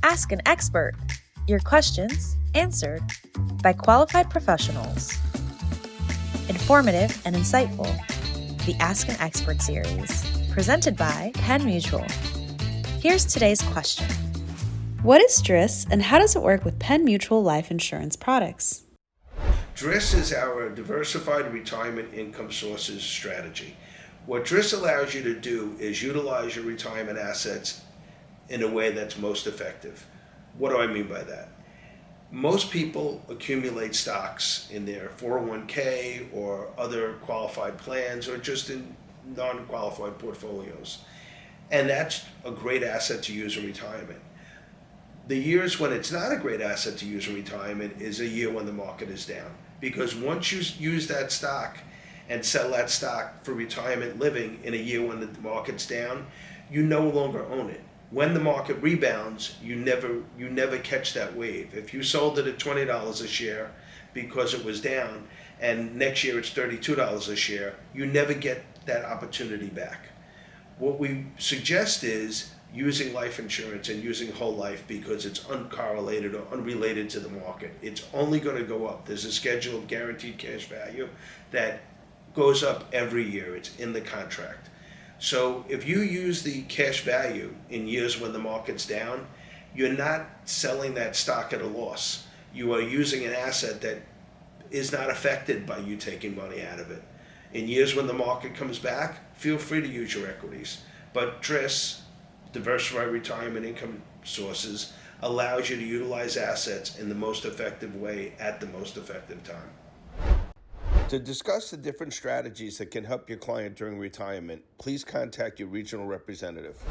Ask an expert. Your questions answered by qualified professionals. Informative and insightful. The Ask an Expert series, presented by Penn Mutual. Here's today's question. What is DRIS and how does it work with Penn Mutual life insurance products? DRIS is our Diversified Retirement Income Sources strategy. What DRIS allows you to do is utilize your retirement assets in a way that's most effective. What do I mean by that? Most people accumulate stocks in their 401k or other qualified plans or just in non-qualified portfolios. And that's a great asset to use in retirement. The years when it's not a great asset to use in retirement is a year when the market is down. Because once you use that stock and sell that stock for retirement living in a year when the market's down, you no longer own it. When the market rebounds, you never catch that wave. If you sold it at $20 a share because it was down, and next year it's $32 a share, you never get that opportunity back. What we suggest is using life insurance and using whole life because it's uncorrelated or unrelated to the market. It's only going to go up. There's a schedule of guaranteed cash value that goes up every year. It's in the contract. So if you use the cash value in years when the market's down, you're not selling that stock at a loss. You are using an asset that is not affected by you taking money out of it. In years when the market comes back, feel free to use your equities. But DRIS, Diversified Retirement Income Sources, allows you to utilize assets in the most effective way at the most effective time. To discuss the different strategies that can help your client during retirement, please contact your regional representative.